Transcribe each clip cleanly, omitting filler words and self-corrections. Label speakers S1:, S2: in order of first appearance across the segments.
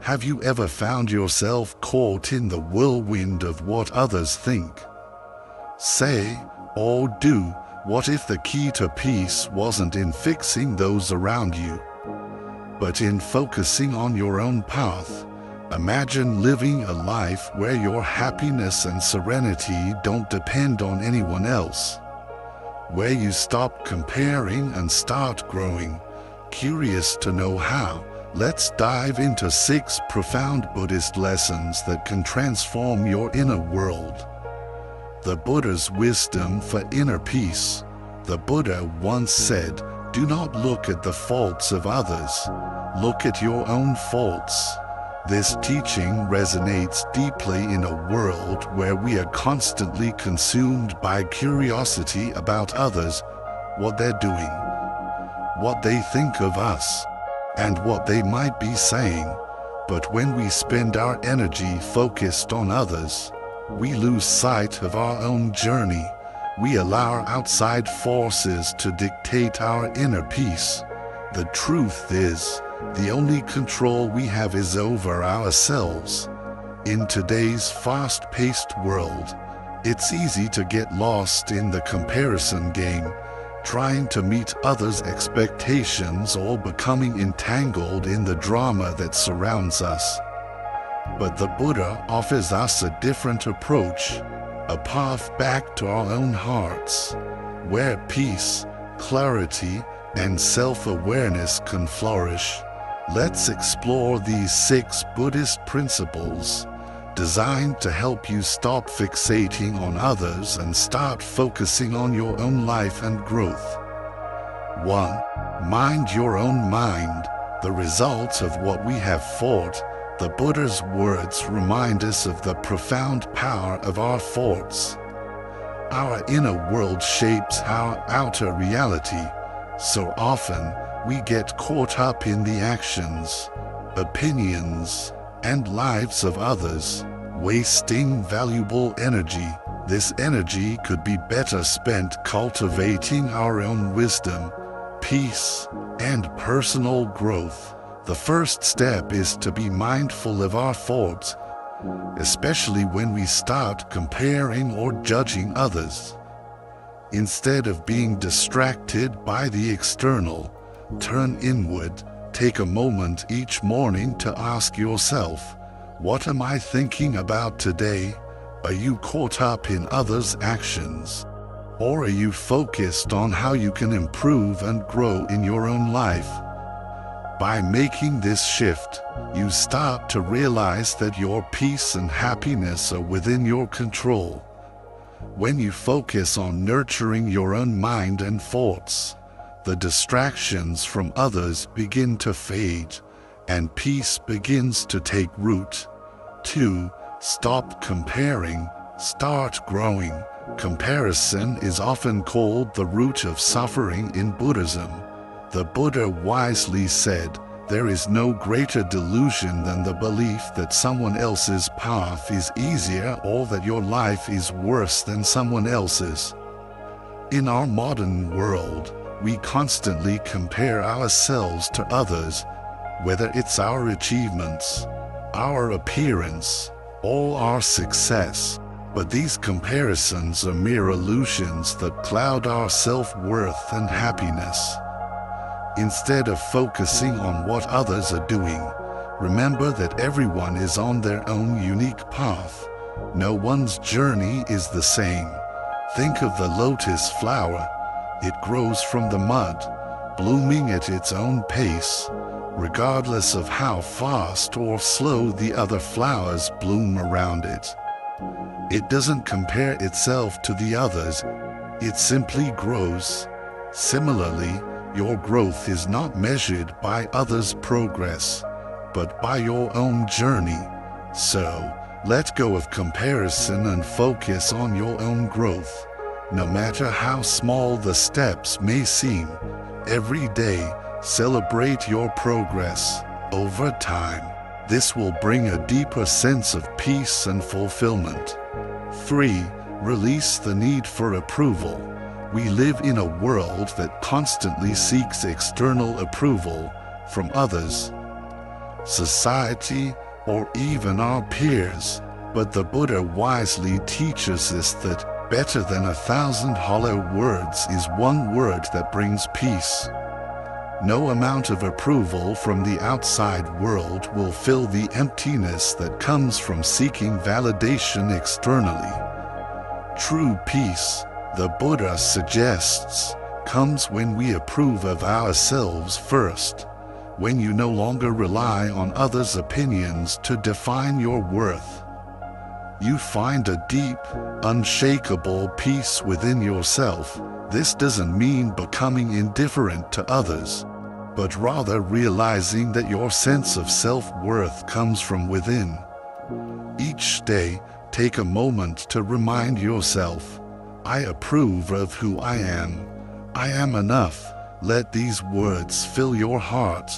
S1: Have you ever found yourself caught in the whirlwind of what others think, say, or do? What if the key to peace wasn't in fixing those around you, but in focusing on your own path? Imagine living a life where your happiness and serenity don't depend on anyone else, where you stop comparing and start growing. Curious to know how? Let's dive into 6 profound Buddhist lessons that can transform your inner world. The Buddha's wisdom for inner peace. The Buddha once said, "Do not look at the faults of others, look at your own faults." This teaching resonates deeply in a world where we are constantly consumed by curiosity about others, what they're doing, what they think of us, and what they might be saying. But when we spend our energy focused on others, we lose sight of our own journey. We allow outside forces to dictate our inner peace. The truth is, the only control we have is over ourselves. In today's fast-paced world, it's easy to get lost in the comparison game, trying to meet others' expectations or becoming entangled in the drama that surrounds us. But the Buddha offers us a different approach, a path back to our own hearts, where peace, clarity, and self-awareness can flourish. Let's explore these 6 Buddhist principles, designed to help you stop fixating on others and start focusing on your own life and growth. 1. Mind your own mind, the results of what we have thought. The Buddha's words remind us of the profound power of our thoughts. Our inner world shapes our outer reality. So often, we get caught up in the actions, opinions, and lives of others, wasting valuable energy. This energy could be better spent cultivating our own wisdom, peace, and personal growth. The first step is to be mindful of our thoughts, especially when we start comparing or judging others. Instead of being distracted by the external, turn inward. Take a moment each morning to ask yourself, what am I thinking about today? Are you caught up in others' actions? Or are you focused on how you can improve and grow in your own life? By making this shift, you start to realize that your peace and happiness are within your control. When you focus on nurturing your own mind and thoughts, the distractions from others begin to fade, and peace begins to take root. 2. Stop comparing, start growing. Comparison is often called the root of suffering in Buddhism. The Buddha wisely said, "There is no greater delusion than the belief that someone else's path is easier or that your life is worse than someone else's." In our modern world, we constantly compare ourselves to others, whether it's our achievements, our appearance, or our success. But these comparisons are mere illusions that cloud our self-worth and happiness. Instead of focusing on what others are doing, remember that everyone is on their own unique path. No one's journey is the same. Think of the lotus flower. It grows from the mud, blooming at its own pace, regardless of how fast or slow the other flowers bloom around it. It doesn't compare itself to the others, it simply grows. Similarly, your growth is not measured by others' progress, but by your own journey. So, let go of comparison and focus on your own growth. No matter how small the steps may seem, every day, celebrate your progress. Over time, this will bring a deeper sense of peace and fulfillment. 3. Release the need for approval. We live in a world that constantly seeks external approval from others. society, or even our peers. But the Buddha wisely teaches us that better than 1,000 hollow words is one word that brings peace. No amount of approval from the outside world will fill the emptiness that comes from seeking validation externally. True peace, the Buddha suggests, comes when we approve of ourselves first, when you no longer rely on others' opinions to define your worth. You find a deep, unshakable peace within yourself. This doesn't mean becoming indifferent to others, but rather realizing that your sense of self-worth comes from within. Each day, take a moment to remind yourself, I approve of who I am. I am enough. Let these words fill your heart.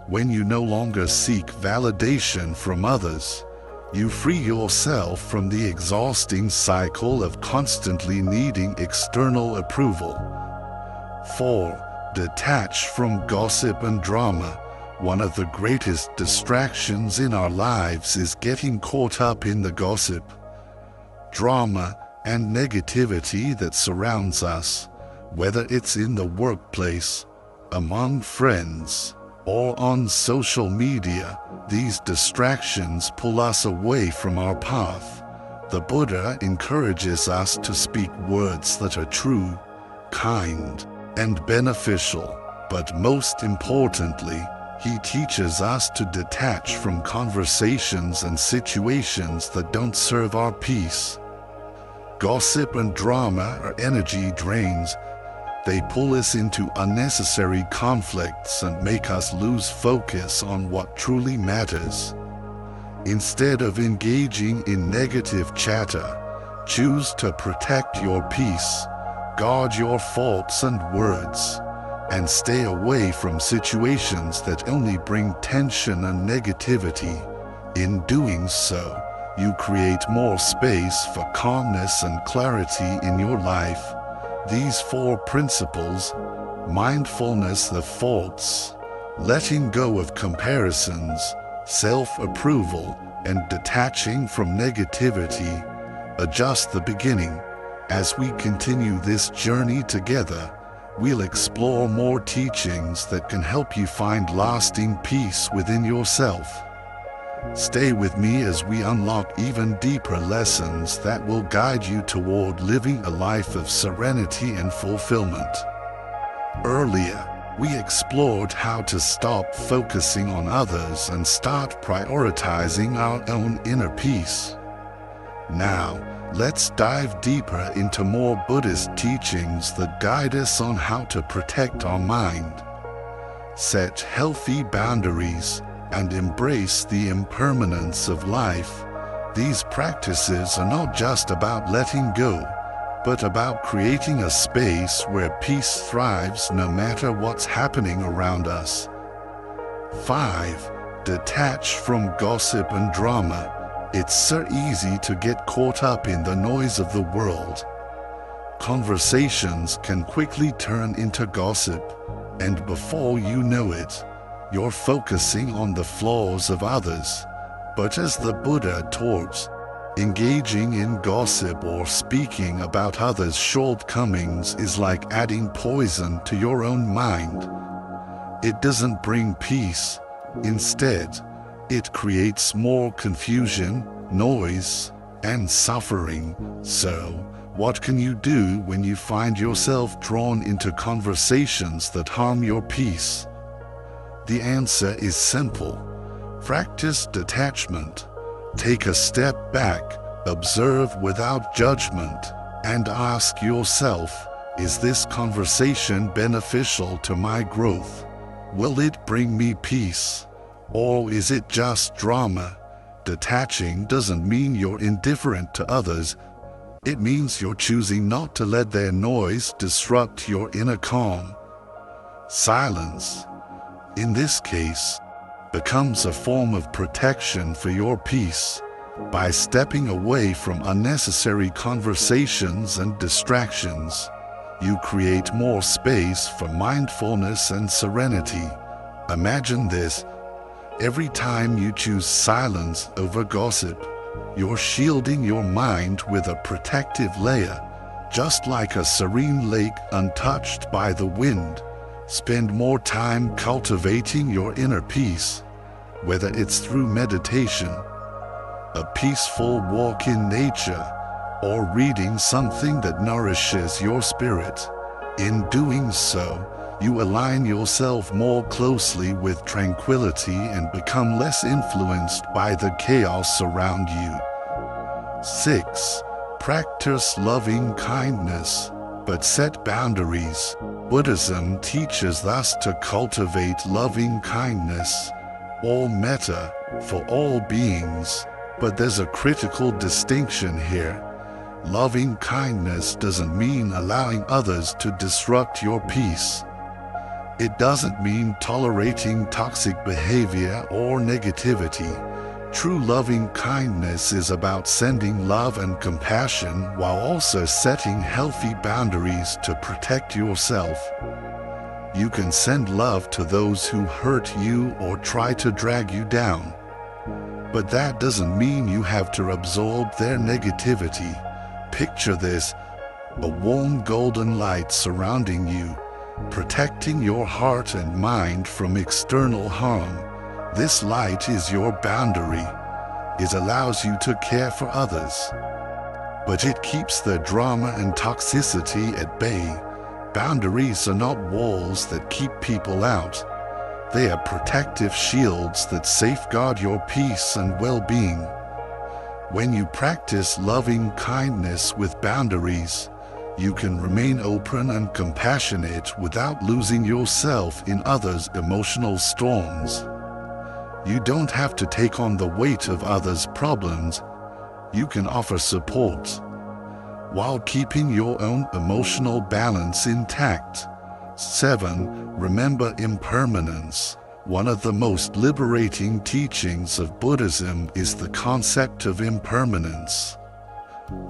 S1: When you no longer seek validation from others, you free yourself from the exhausting cycle of constantly needing external approval. 4. Detach from gossip and drama. One of the greatest distractions in our lives is getting caught up in the gossip, drama, and negativity that surrounds us, whether it's in the workplace, among friends, or on social media. These distractions pull us away from our path. The Buddha encourages us to speak words that are true, kind, and beneficial, but most importantly, he teaches us to detach from conversations and situations that don't serve our peace. Gossip and drama are energy drains. They pull us into unnecessary conflicts and make us lose focus on what truly matters. Instead of engaging in negative chatter, choose to protect your peace, guard your thoughts and words, and stay away from situations that only bring tension and negativity. In doing so, you create more space for calmness and clarity in your life. These 4 principles, mindfulness of thoughts, letting go of comparisons, self-approval, and detaching from negativity, are just the beginning. As we continue this journey together, we'll explore more teachings that can help you find lasting peace within yourself. Stay with me as we unlock even deeper lessons that will guide you toward living a life of serenity and fulfillment. Earlier, we explored how to stop focusing on others and start prioritizing our own inner peace. Now, let's dive deeper into more Buddhist teachings that guide us on how to protect our mind, set healthy boundaries, and embrace the impermanence of life. These practices are not just about letting go, but about creating a space where peace thrives no matter what's happening around us. 5. Detach from gossip and drama. It's so easy to get caught up in the noise of the world. Conversations can quickly turn into gossip, and before you know it, you're focusing on the flaws of others. But as the Buddha taught, engaging in gossip or speaking about others' shortcomings is like adding poison to your own mind. It doesn't bring peace. Instead, it creates more confusion, noise, and suffering. So, what can you do when you find yourself drawn into conversations that harm your peace? The answer is simple. Practice detachment. Take a step back, observe without judgment, and ask yourself, is this conversation beneficial to my growth? Will it bring me peace? Or is it just drama? Detaching doesn't mean you're indifferent to others. It means you're choosing not to let their noise disrupt your inner calm. Silence, in this case, becomes a form of protection for your peace. By stepping away from unnecessary conversations and distractions, you create more space for mindfulness and serenity. Imagine this: Every time you choose silence over gossip, you're shielding your mind with a protective layer, just like a serene lake untouched by the wind. Spend more time cultivating your inner peace, whether it's through meditation, a peaceful walk in nature, or reading something that nourishes your spirit. In doing so, you align yourself more closely with tranquility and become less influenced by the chaos around you. 6. Practice loving kindness, but set boundaries. Buddhism teaches us to cultivate loving kindness, all metta, for all beings, but there's a critical distinction here. Loving kindness doesn't mean allowing others to disrupt your peace. It doesn't mean tolerating toxic behavior or negativity. True loving kindness is about sending love and compassion while also setting healthy boundaries to protect yourself. You can send love to those who hurt you or try to drag you down. But that doesn't mean you have to absorb their negativity. Picture this: a warm golden light surrounding you, protecting your heart and mind from external harm. This light is your boundary. It allows you to care for others, but it keeps the drama and toxicity at bay. Boundaries are not walls that keep people out. They are protective shields that safeguard your peace and well-being. When you practice loving kindness with boundaries, you can remain open and compassionate without losing yourself in others' emotional storms. You don't have to take on the weight of others' problems. You can offer support, while keeping your own emotional balance intact. 7. Remember impermanence. One of the most liberating teachings of Buddhism is the concept of impermanence.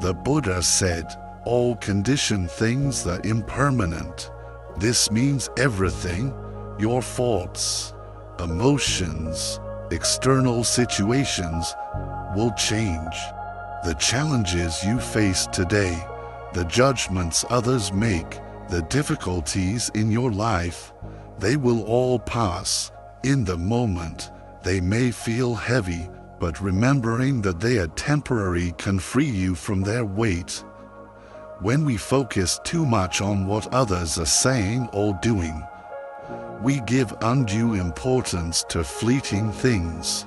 S1: The Buddha said, "All conditioned things are impermanent." This means everything, your thoughts, emotions, external situations, will change. The challenges you face today, the judgments others make, the difficulties in your life, they will all pass. In the moment, they may feel heavy, but remembering that they are temporary can free you from their weight. When we focus too much on what others are saying or doing, we give undue importance to fleeting things.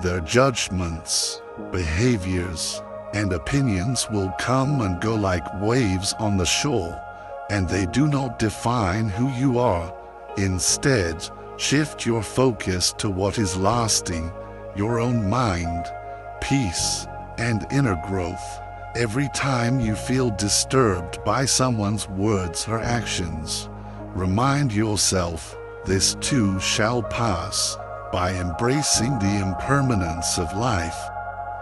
S1: Their judgments, behaviors, and opinions will come and go like waves on the shore, and they do not define who you are. Instead, shift your focus to what is lasting, your own mind, peace, and inner growth. Every time you feel disturbed by someone's words or actions, remind yourself, this too shall pass. By embracing the impermanence of life,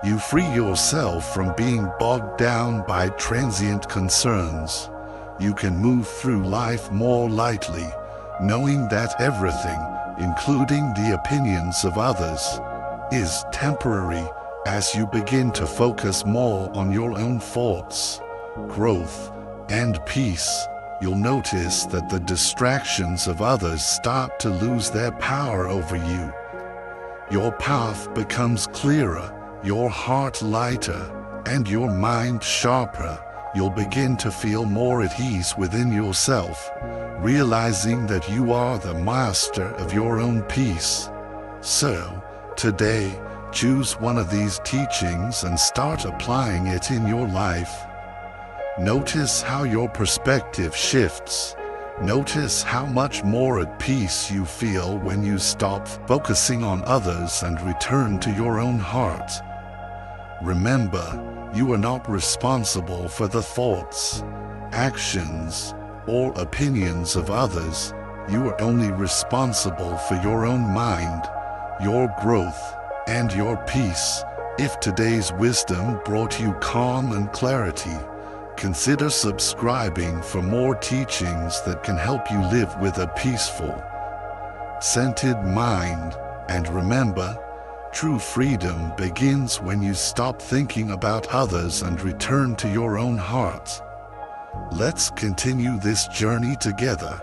S1: you free yourself from being bogged down by transient concerns. You can move through life more lightly, knowing that everything, including the opinions of others, is temporary. As you begin to focus more on your own thoughts, growth, and peace, you'll notice that the distractions of others start to lose their power over you. Your path becomes clearer, your heart lighter, and your mind sharper. You'll begin to feel more at ease within yourself, realizing that you are the master of your own peace. So, today, choose one of these teachings and start applying it in your life. Notice how your perspective shifts. Notice how much more at peace you feel when you stop focusing on others and return to your own heart. Remember, you are not responsible for the thoughts, actions, or opinions of others. You are only responsible for your own mind, your growth, and your peace. If today's wisdom brought you calm and clarity, consider subscribing for more teachings that can help you live with a peaceful, centered mind. And remember, true freedom begins when you stop thinking about others and return to your own heart. Let's continue this journey together.